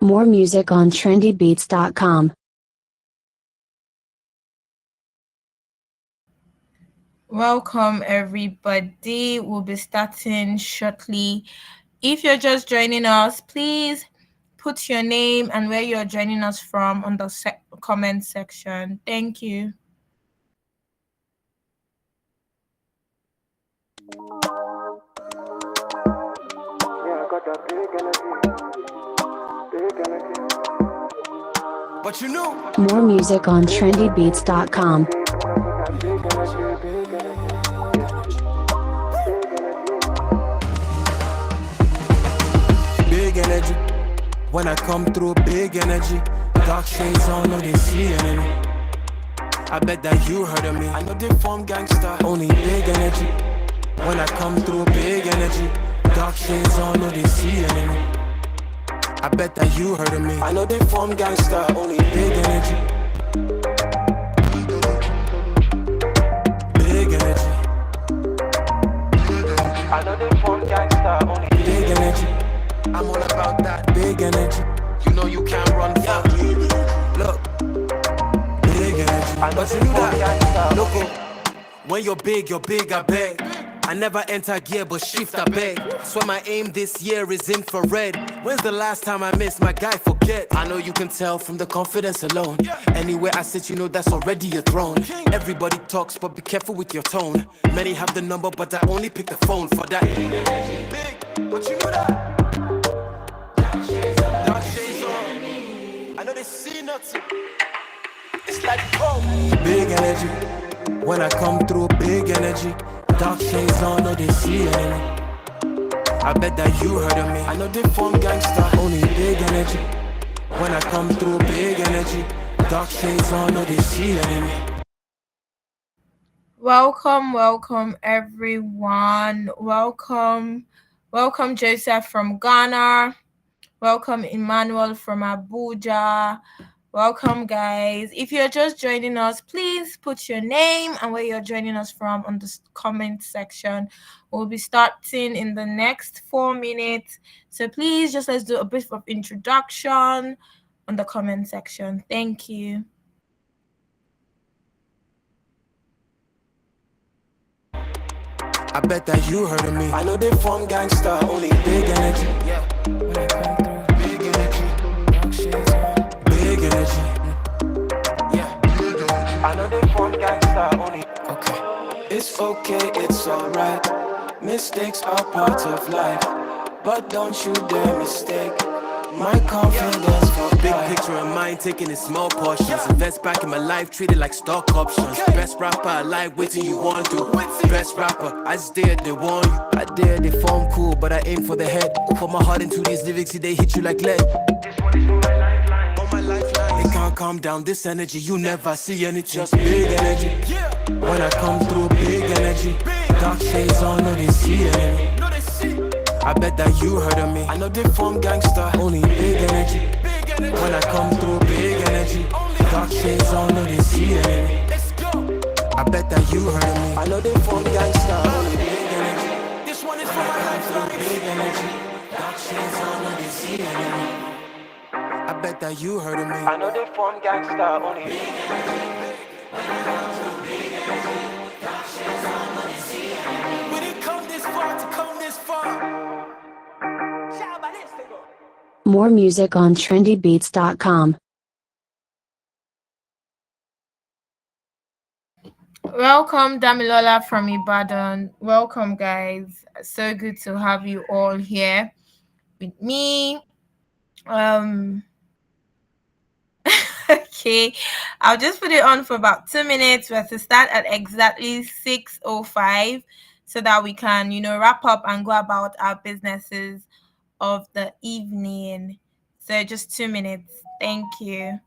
More music on trendybeats.com. Welcome, everybody. We'll be starting shortly. If you're just joining us, please put your name and where you're joining us from on the comment section. Thank you. But you know, more music on trendybeats.com. Big energy. When I come through, big energy. Dark shades on, no they see enemy. I bet that you heard of me. I know they form gangster, only big energy. When I come through, big energy. Dark shades on, no they see enemy. I bet that you heard of me. I know they form gangster, only big energy. Big energy. I know they form gangster, only big energy. I'm all about that big energy. You know you can't run from me. Look, big energy. But you know that. Look, when you're big, I beg. I never enter gear, but shift, I beg. Swear my aim this year is infrared. When's the last time I missed? My guy, forget. I know you can tell from the confidence alone. Anywhere I sit, you know that's already a throne. Everybody talks, but be careful with your tone. Many have the number, but I only pick the phone for that. Big, but you know that. Dark shades on. I know they see nothing. It's like boom. Big energy. When I come through, big energy. Dark shades on, no they see enemy. I bet that you heard of me. I know they form gangster, only big energy. When I come through, big energy. Dark shades on, no they see enemy. Welcome, everyone. Welcome, Joseph from Ghana. Welcome, Emmanuel from Abuja. Welcome, guys. If you're just joining us, please put your name and where you're joining us from on the comment section. We'll be starting in the next 4 minutes. So please just let's do a bit of introduction on the comment section. Thank you. I bet that you heard of me. I know they form gangster, only big energy. Yeah. When I come through, big energy. Dark shades on. Big energy. Yeah. I know they form gangster, only. Okay. It's okay, it's alright. Mistakes are part of life. But don't you dare mistake my confidence for big picture of mine, taking in small portions. Invest back in my life, treat it like stock options. Best rapper alive, waiting you want to. Best rapper, I stare, they want you. I dare, they form cool, but I aim for the head. Put my heart into these lyrics, see they hit you like lead. This one is my lifeline. On my lifeline. They can't calm down this energy, you never see any, just big energy. When I come through, big energy. Dark shades on, no they see enemy. I bet that you heard of me. I know they form gangster, only big energy. When I come through, big energy. Dark shades on, no they see enemy. I bet that you heard of me. I know they form gangster, only big energy. This one is for my life, big energy. Dark shades on, no they see enemy. I bet that you heard of me. I know they form gangster, only big energy. When I come through, big energy. Dark shades on, no they see enemy. We didn't come this far to come this far. More music on trendybeats.com. Welcome, Damilola from Ibadan. Welcome, guys. So good to have you all here with me. Okay, I'll just put it on for about 2 minutes. We have to start at exactly 6:05 so that we can, wrap up and go about our businesses of the evening. So just 2 minutes. Thank you.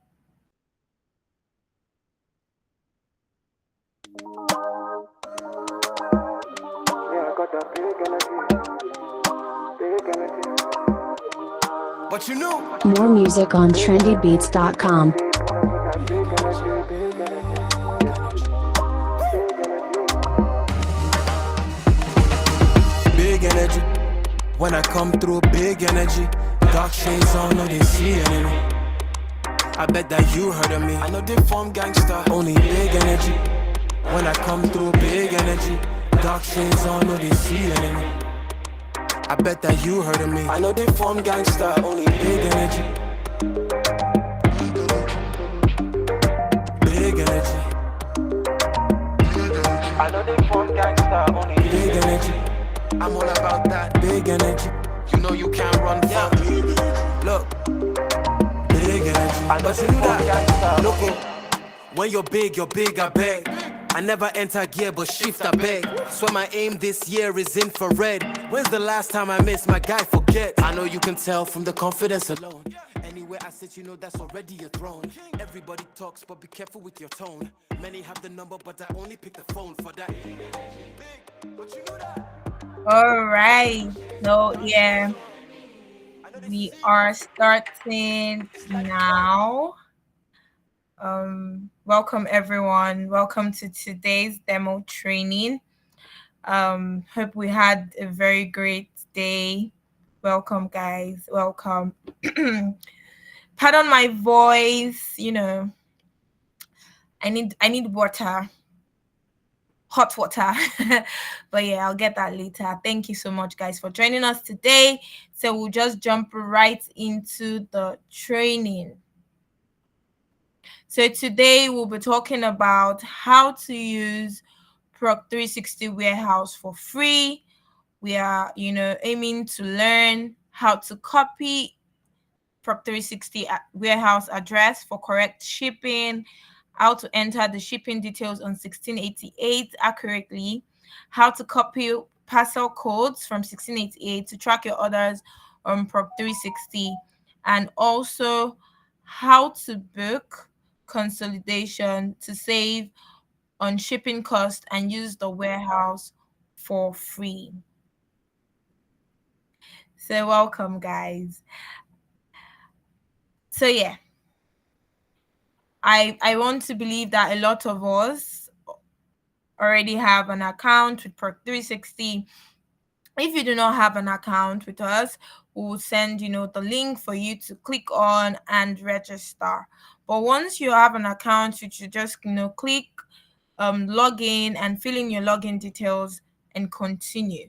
But you know, more music on trendybeats.com. Big energy. When I come through, big energy. Dark shades on, no they see enemy. I bet that you heard of me. I know they form gangster, only big energy. When I come through, big energy. Dark shades on, no they see enemy. I bet that you heard of me. I know they form gangster, only big energy. Big energy. I know they form gangster, only big energy. I'm all about that big energy. You know you can't run from me. Look, big energy. But you know that. Look, when you're big, I beg. I never enter gear, but shift, I beg. Swear my aim this year is infrared. When's the last time I missed? My guy, forget. I know you can tell from the confidence alone. Anywhere I sit, you know that's already a throne. Everybody talks, but be careful with your tone. Many have the number, but I only pick the phone for that. But you know that. All right. So, yeah, we are starting now. Welcome everyone. Welcome to today's demo training. Hope we had a very great day. Welcome, guys. Welcome. Pardon my voice. You know, I need water. Hot water. But yeah, I'll get that later. Thank you so much, guys, for joining us today. So we'll just jump right into the training. So today we'll be talking about how to use Proc360 Warehouse for free. We are, aiming to learn how to copy Proc360 warehouse address for correct shipping, how to enter the shipping details on 1688 accurately, how to copy parcel codes from 1688 to track your orders on Proc360, and also how to book consolidation to save on shipping cost and use the warehouse for free. So welcome, guys. So yeah, I want to believe that a lot of us already have an account with Proc360. If you do not have an account with us, we will send the link for you to click on and register. But once you have an account, you should just click log in and fill in your login details and continue.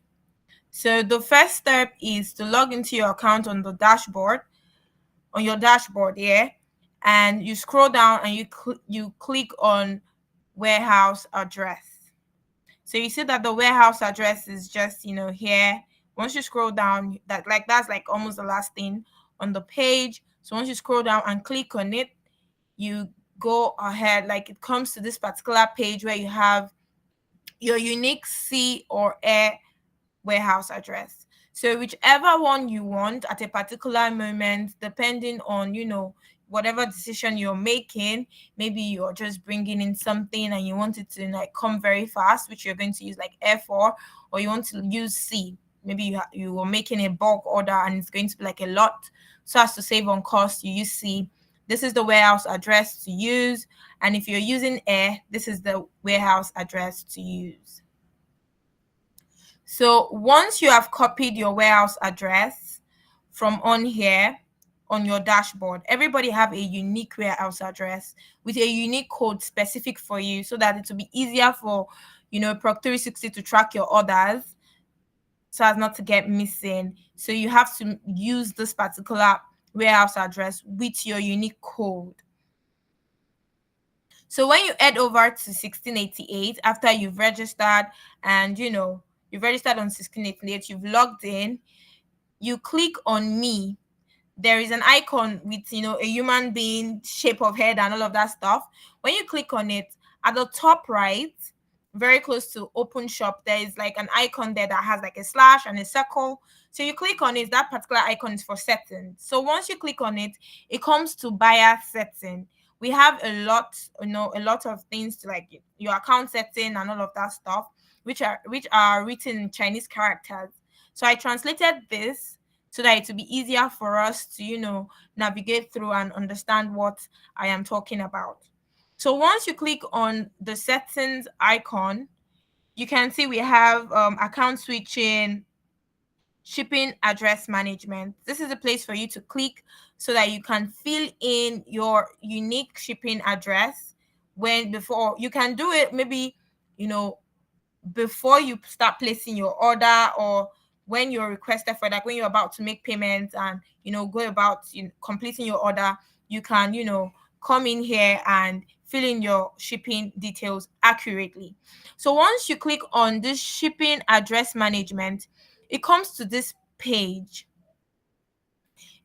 So the first step is to log into your account on the dashboard, and you scroll down and you click on warehouse address. So you see that the warehouse address is just here. Once you scroll down, that's like almost the last thing on the page. So once you scroll down and click on it, you go ahead, like it comes to this particular page where you have your unique sea or air warehouse address. So whichever one you want at a particular moment, depending on whatever decision you're making, maybe you're just bringing in something and you want it to come very fast, which you're going to use like air for, or you want to use sea. Maybe you are making a bulk order and it's going to be like a lot, so as to save on cost, you use sea. This is the warehouse address to use. And if you're using air, this is the warehouse address to use. So once you have copied your warehouse address from on here on your dashboard, everybody have a unique warehouse address with a unique code specific for you, so that it will be easier for Proc360 to track your orders so as not to get missing. So you have to use this particular warehouse address with your unique code. So when you head over to 1688 after you've registered and you've registered on 1688, you've logged in, you click on me. There is an icon with a human being, shape of head and all of that stuff. When you click on it, at the top right, very close to open shop, there is like an icon there that has like a slash and a circle. So you click on it, that particular icon is for settings. So once you click on it, it comes to buyer setting. We have a lot of things to like your account setting and all of that stuff, which are written in Chinese characters. So I translated this so that it will be easier for us to navigate through and understand what I am talking about. So once you click on the settings icon, you can see we have account switching, shipping address management. This is a place for you to click so that you can fill in your unique shipping address. When before you can do it, maybe before you start placing your order, or when you're requested for, like when you're about to make payments and go about completing your order, you can come in here and fill in your shipping details accurately. So once you click on this shipping address management, it comes to this page.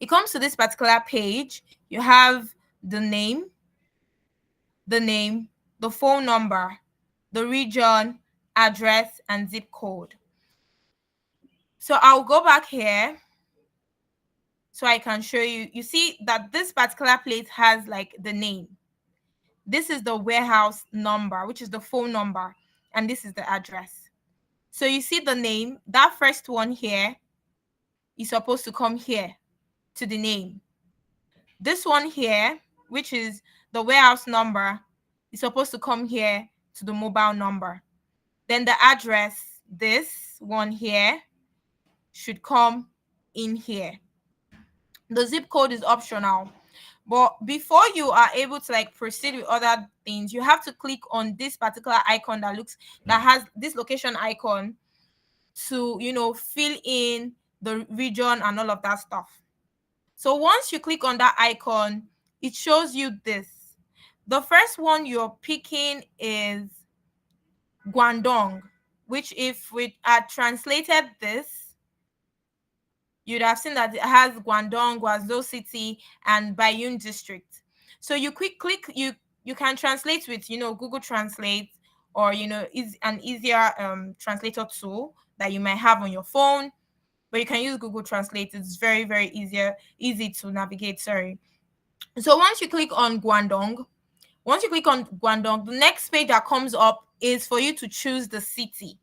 It comes to this particular page. You have the name, the phone number, the region, address, and zip code. So I'll go back here so I can show you. You see that this particular place has like the name. This is the warehouse number, which is the phone number, and this is the address. So you see the name, that first one here is supposed to come here to the name. This one here, which is the warehouse number, is supposed to come here to the mobile number. Then the address, this one here, should come in here. The zip code is optional, but before you are able to like proceed with other things, you have to click on this particular icon that has this location icon to fill in the region and all of that stuff. So once you click on that icon, it shows you this. The first one you're picking is Guangdong, which if we had translated this, you'd have seen that it has Guangdong, Guangzhou City, and Baiyun District. So you you can translate with Google Translate, or is an easier translator tool that you might have on your phone, but you can use Google Translate. It's very, very easy to navigate. Sorry. So once you click on Guangdong, the next page that comes up is for you to choose the city.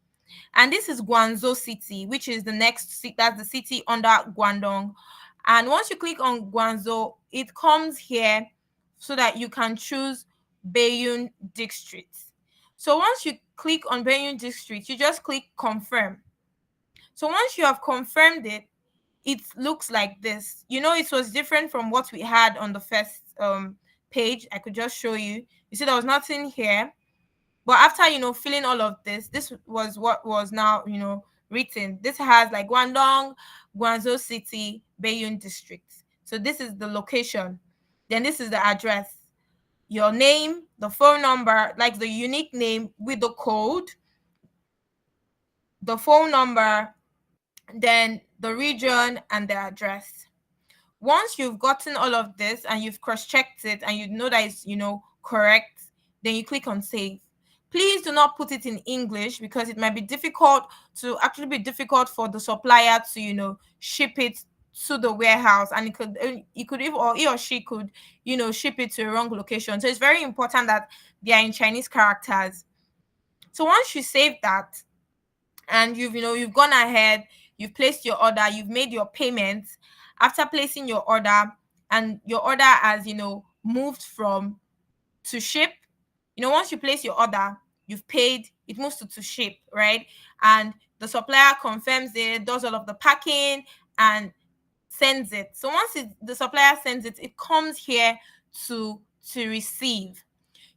And this is Guangzhou City, which is the next city. That's the city under Guangdong. And once you click on Guangzhou, it comes here so that you can choose Baiyun District. So once you click on Baiyun District, you just click confirm. So once you have confirmed it, it looks like this. It was different from what we had on the first page. I could just show you. You see there was nothing here. But after, filling all of this was what was now, written. This has like Guangdong, Guangzhou City, Baiyun District. So this is the location. Then this is the address. Your name, the phone number, like the unique name with the code, the phone number, then the region and the address. Once you've gotten all of this and you've cross-checked it and you know that it's, correct, then you click on save. Please do not put it in English because it might be difficult for the supplier to, ship it to the warehouse, and he or she could, ship it to a wrong location. So it's very important that they are in Chinese characters. So once you save that and you've gone ahead, you've placed your order, you've made your payments. After placing your order and your order has, moved from to ship, once you place your order, you've paid, it moves to ship, right? And the supplier confirms it, does all of the packing, and sends it. So once the supplier sends it, it comes here to receive.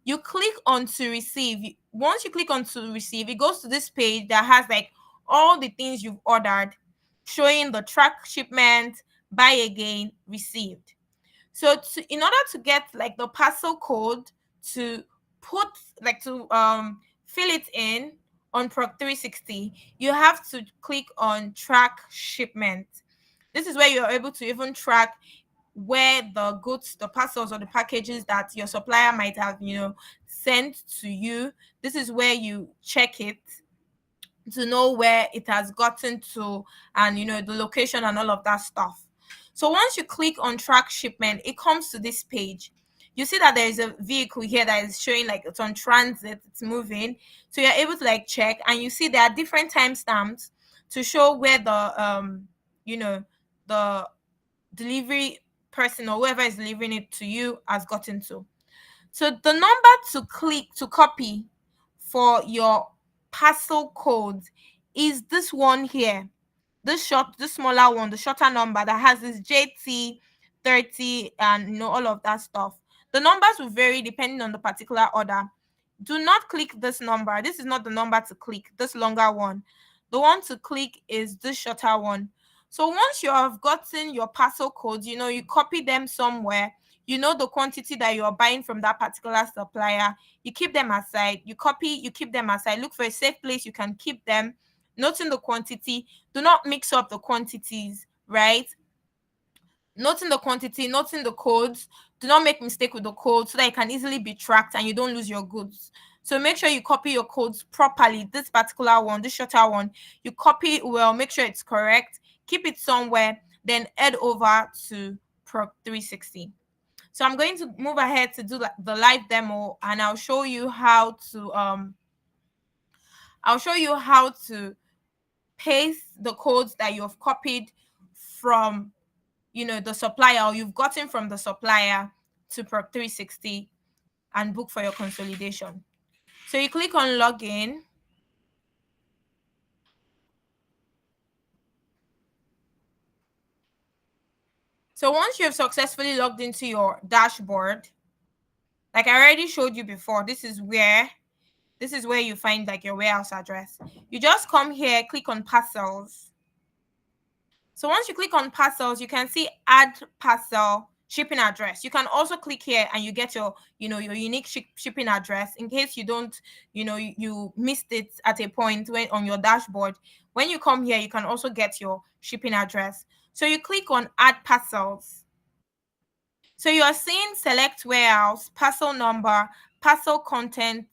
You click on to receive. Once you click on to receive, it goes to this page that has like all the things you've ordered, showing the track shipment, buy again, received. So in order to get like the parcel code to fill it in on Proc360, you have to click on track shipment. This is where you're able to even track where the goods, the parcels or the packages that your supplier might have, sent to you. This is where you check it to know where it has gotten to, and the location and all of that stuff. So once you click on track shipment, it comes to this page. You see that there is a vehicle here that is showing like it's on transit, it's moving. So you're able to like check, and you see there are different timestamps to show where the the delivery person or whoever is delivering it to you has gotten to. So the number to copy for your parcel code is this one here. this smaller one, the shorter number that has this JT 30 and all of that stuff. The numbers will vary depending on the particular order. Do not click this number. This is not the number to click, this longer one. The one to click is this shorter one. So once you have gotten your parcel codes, you copy them somewhere, the quantity that you're buying from that particular supplier, you keep them aside, you keep them aside, look for a safe place you can keep them, noting the quantity. Do not mix up the quantities, right? Noting the quantity, noting the codes. Do not make mistake with the code so that it can easily be tracked and you don't lose your goods. So make sure you copy your codes properly. This particular one, this shorter one, you copy it well, make sure it's correct, keep it somewhere, then head over to Proc360. So I'm going to move ahead to do the live demo, and I'll show you how to paste the codes that you have copied from the supplier, or you've gotten from the supplier, to Proc360 and book for your consolidation. So you click on login. So once you have successfully logged into your dashboard, like I already showed you before, this is where you find like your warehouse address. You just come here, click on Parcels. So once you click on Parcels, you can see add parcel shipping address. You can also click here and you get your your unique shipping address in case you don't you missed it at a point when on your dashboard. When you come here, you can also get your shipping address. So you click on add parcels. So you are seeing select warehouse, parcel number, parcel content,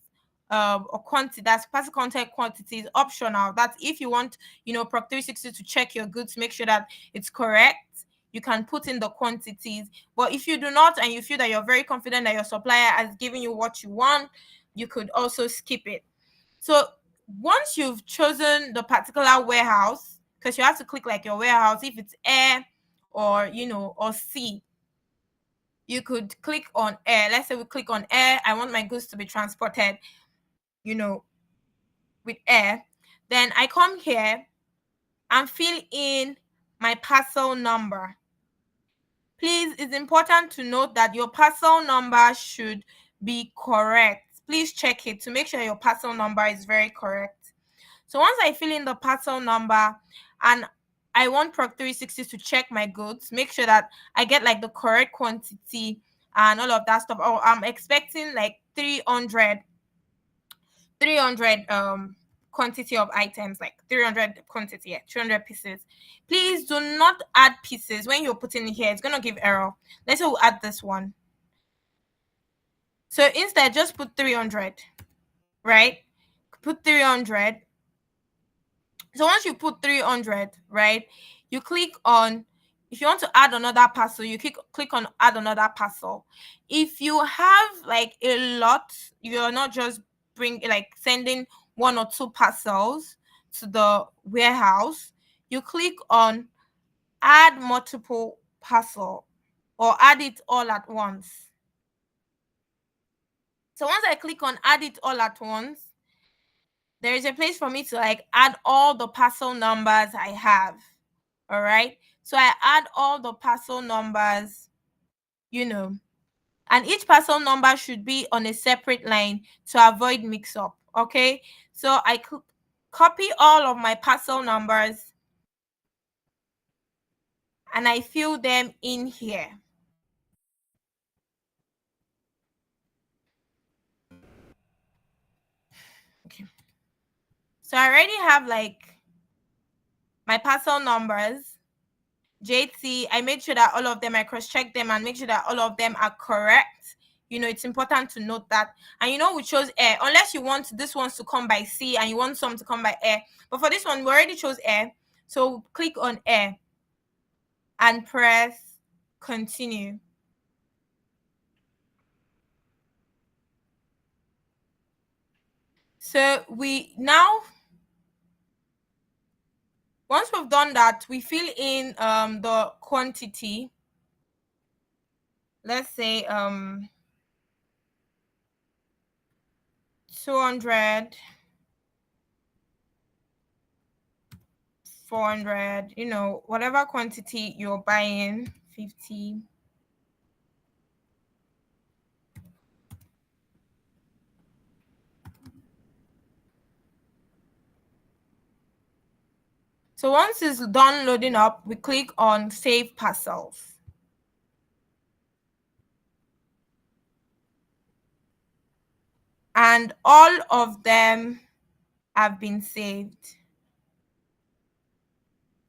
or quantity. That's parcel content quantity is optional. That's if you want Proc360 to check your goods, make sure that it's correct, you can put in the quantities. But if you do not and you feel that you're very confident that your supplier has given you what you want, you could also skip it. So once you've chosen the particular warehouse, because you have to click like your warehouse, if it's air or or sea, you could click on air. Let's say we click on air. I want my goods to be transported with air. Then I come here and fill in my parcel number. Please, it's important to note that your parcel number should be correct. Please check it to make sure your parcel number is very correct. So once I fill in the parcel number and I want Proc360 to check my goods, make sure that I get like the correct quantity and all of that stuff. Oh, I'm expecting like 300 quantity of items, like 300 quantity, 200 pieces. Please do not add pieces when you're putting it here. It's going to give error. Let's say we'll add this one. So instead, just put 300, right? Put 300. So once you put 300, right, you click on, if you want to add another parcel, you click on add another parcel. If you have like a lot, you're not just sending one or two parcels to the warehouse, you click on add multiple parcel or add it all at once. So once I click on add it all at once, there is a place for me to like add all the parcel numbers I have. All right. So I add all the parcel numbers, and each parcel number should be on a separate line to avoid mix up. Okay. So I copy all of my parcel numbers and I fill them in here. Okay. So I already have like my parcel numbers. JT, I made sure that all of them, I cross-check them and make sure that all of them are correct. It's important to note that. And we chose air, unless you want this ones to come by sea and you want some to come by air. But for this one, we already chose air. So click on air and press continue. So once we've done that, we fill in the quantity. Let's say 200 400, whatever quantity you're buying, 50. So once it's done loading up, we click on Save Parcels. And all of them have been saved.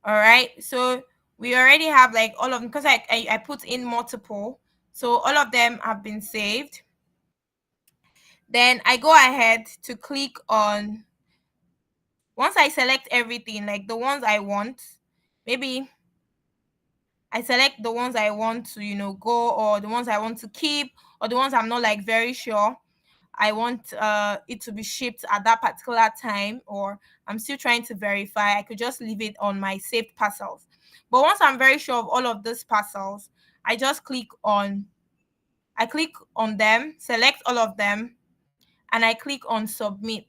All right, so we already have like all of them because I put in multiple. So all of them have been saved. Then I go ahead to click on, once I select everything, like the ones I want, maybe I select the ones I want to, go, or the ones I want to keep, or the ones I'm not like very sure I want it to be shipped at that particular time, or I'm still trying to verify, I could just leave it on my saved parcels. But once I'm very sure of all of these parcels, I just click on them, select all of them, and I click on submit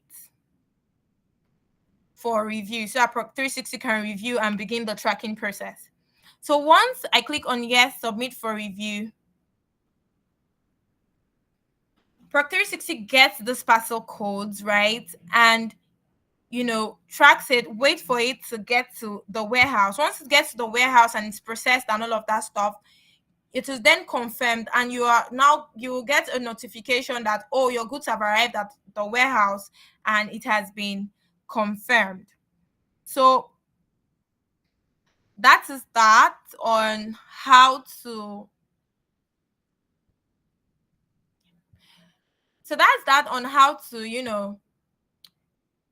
for review, so that Proc360 can review and begin the tracking process. So once I click on yes, submit for review, Proc360 gets this parcel codes, right? And tracks it, wait for it to get to the warehouse. Once it gets to the warehouse and it's processed and all of that stuff, it is then confirmed, and you will get a notification that, oh, your goods have arrived at the warehouse and it has been confirmed. So that is that on how to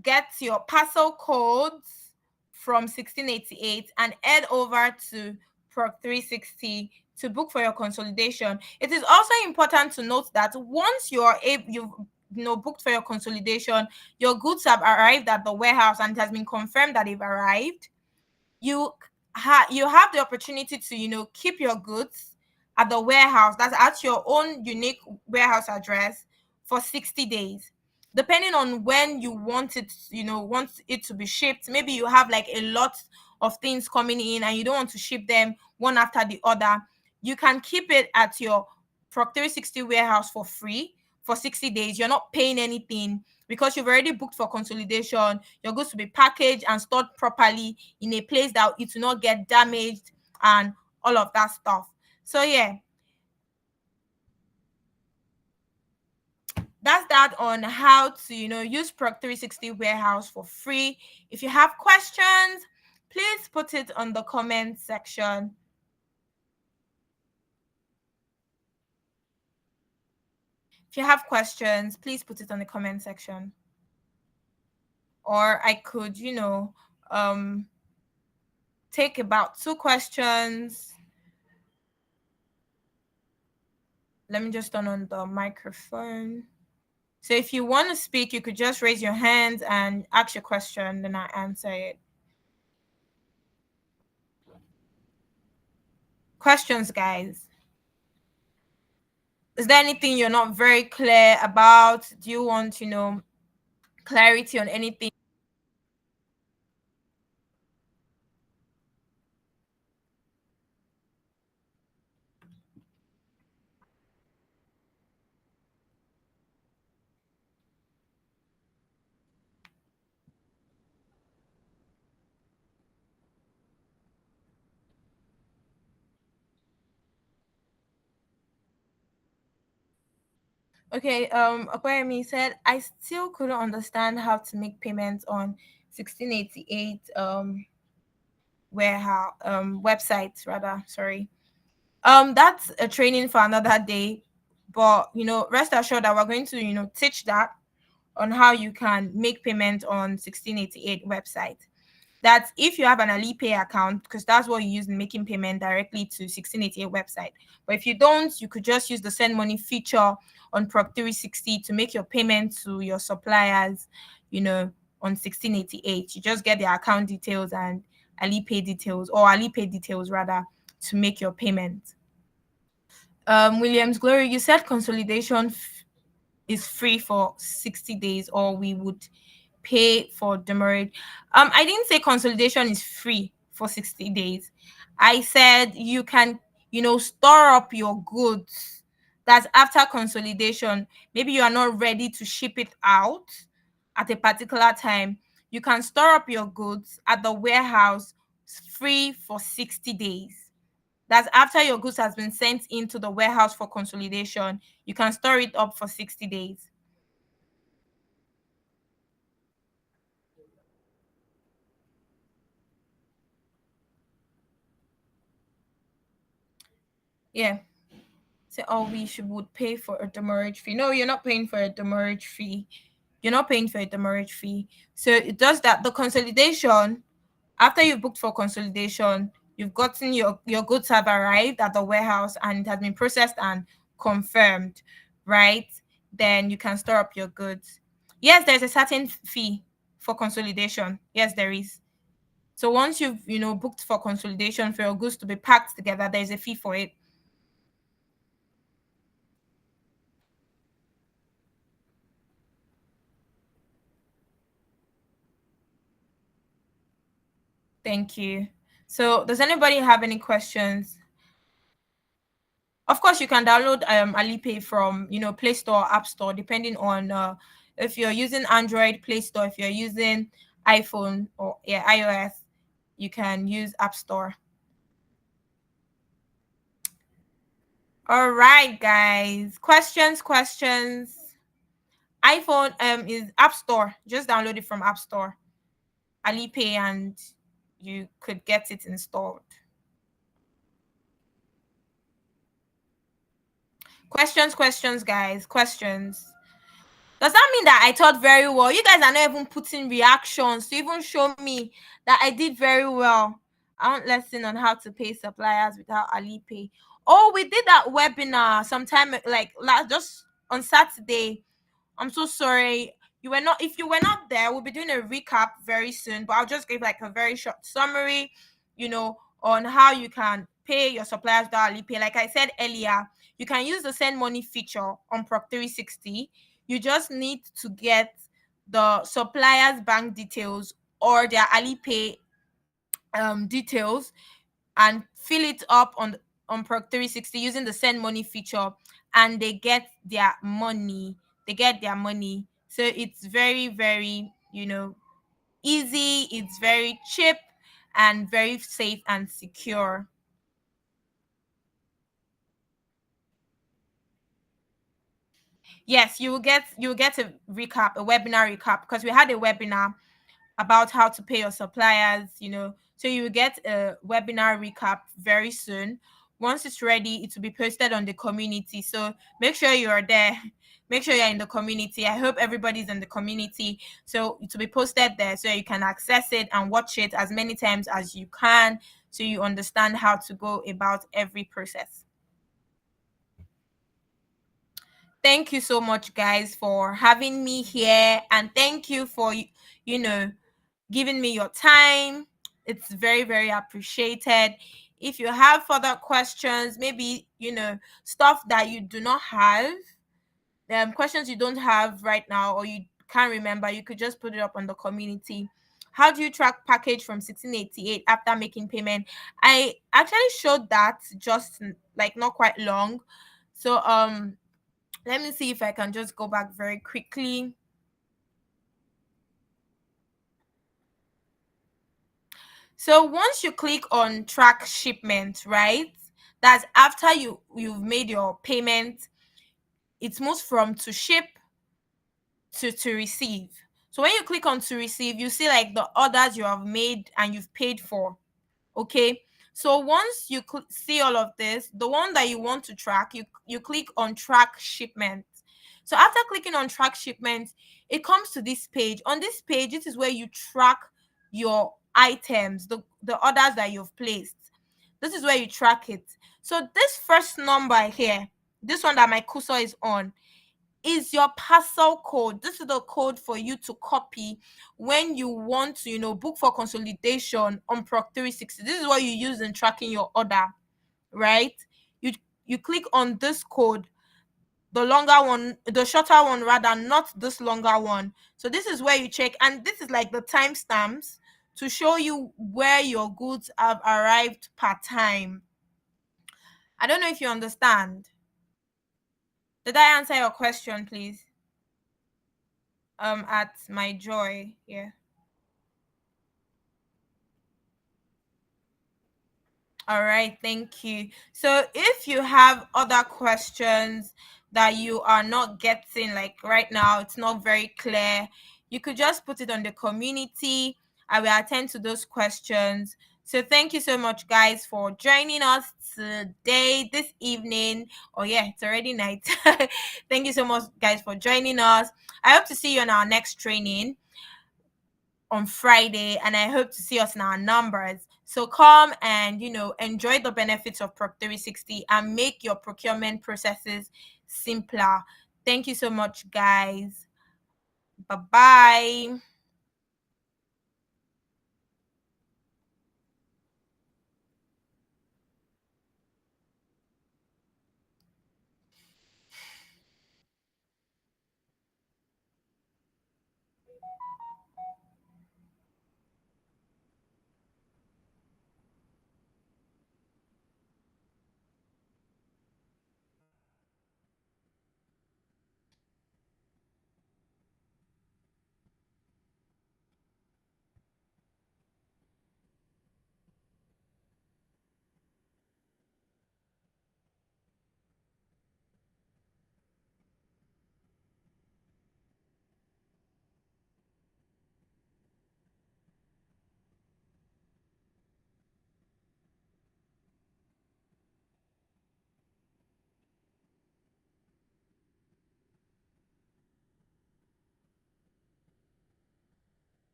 get your parcel codes from 1688 and head over to Proc360 to book for your consolidation. It is also important to note that once you've booked for your consolidation, your goods have arrived at the warehouse and it has been confirmed that they've arrived, you have the opportunity to keep your goods at the warehouse, that's at your own unique warehouse address, for 60 days, depending on when you want it to be shipped. Maybe you have like a lot of things coming in and you don't want to ship them one after the other. You can keep it at your Proc360 warehouse for free for 60 days. You're not paying anything because you've already booked for consolidation. Your goods will be packaged and stored properly in a place that it will not get damaged and all of that stuff. So yeah, that's that on how to use Proc360 warehouse for free. If you have questions, please put it on the comment section. If you have questions, please put it on the comment section. Or I could take about 2 questions. Let me just turn on the microphone. So if you want to speak, you could just raise your hand and ask your question, then I answer it. Questions, guys? Is there anything you're not very clear about? Do you want, clarity on anything? Okay, Akwayemi said, I still couldn't understand how to make payments on 1688 warehouse websites rather. Sorry. That's a training for another day. But rest assured that we're going to teach that on how you can make payment on 1688 website. That if you have an Alipay account, because that's what you use in making payment directly to 1688 website. But if you don't, you could just use the send money feature on Proc360 to make your payment to your suppliers, on 1688. You just get their account details and Alipay details, or Alipay details rather, to make your payment. Williams Glory, you said consolidation is free for 60 days, or we would pay for demurrage. I didn't say consolidation is free for 60 days. I said you can, store up your goods. That's after consolidation. Maybe you are not ready to ship it out at a particular time. You can store up your goods at the warehouse free for 60 days. That's after your goods has been sent into the warehouse for consolidation. You can store it up for 60 days. Yeah. Say, oh, would pay for a demurrage fee. No, you're not paying for a demurrage fee. You're not paying for a demurrage fee. So it does that. The consolidation, after you've booked for consolidation, you've gotten your goods have arrived at the warehouse and it has been processed and confirmed, right? Then you can store up your goods. Yes, there's a certain fee for consolidation. Yes, there is. So once you've booked for consolidation for your goods to be packed together, there's a fee for it. Thank you. So does anybody have any questions? Of course, you can download Alipay from Play Store or App Store, depending on if you're using Android, Play Store. If you're using iPhone or iOS, you can use App Store. All right, guys. Questions. iPhone is App Store. Just download it from App Store, Alipay, and you could get it installed. Questions, guys. Questions. Does that mean that I taught very well? You guys are not even putting reactions to even show me that I did very well. I want lesson on how to pay suppliers without Alipay. Oh, we did that webinar sometime like just on Saturday. I'm so sorry. You were not. If you were not there, we'll be doing a recap very soon. But I'll just give like a very short summary, on how you can pay your suppliers without Alipay. Like I said earlier, you can use the send money feature on Proc360. You just need to get the supplier's bank details or their Alipay details and fill it up on Proc360 using the send money feature, and they get their money. So it's very, very, easy. It's very cheap and very safe and secure. Yes, you will get a recap, a webinar recap, because we had a webinar about how to pay your suppliers, so you will get a webinar recap very soon. Once it's ready, it will be posted on the community. So make sure you are there. Make sure you're in the community. I hope everybody's in the community. So it will be posted there so you can access it and watch it as many times as you can so you understand how to go about every process. Thank you so much, guys, for having me here, and thank you for giving me your time. It's very, very appreciated. If you have further questions, maybe stuff that you do not have, questions you don't have right now or you can't remember, you could just put it up on the community. How do you track package from 1688 after making payment? I actually showed that just like not quite long. So let me see if I can just go back very quickly. So once you click on track shipment, right? That's after you've made your payment. It moves from to ship to receive. So when you click on to receive, you see like the orders you have made and you've paid for. Okay. So once you see all of this, the one that you want to track, you click on track shipment. So after clicking on track shipment, it comes to this page. On this page, this is where you track your items, the orders that you've placed. This is where you track it. So this first number here, this one that my cursor is on, is your parcel code. This is the code for you to copy when you want to, book for consolidation on Proc360. This is what you use in tracking your order, right? You click on this code. the longer one, the shorter one rather, not this longer one. So this is where you check, and this is like the timestamps to show you where your goods have arrived per time. I don't know if you understand. Did I answer your question, please? At my joy, yeah. All right, thank you. So if you have other questions that you are not getting, like right now, it's not very clear, you could just put it on the community. I will attend to those questions. So thank you so much, guys, for joining us today, this evening. Oh yeah, it's already night. Thank you so much, guys, for joining us. I hope to see you on our next training on Friday, and I hope to see us in our numbers. So come and enjoy the benefits of Proc360 and make your procurement processes simpler. Thank you so much, guys. Bye bye.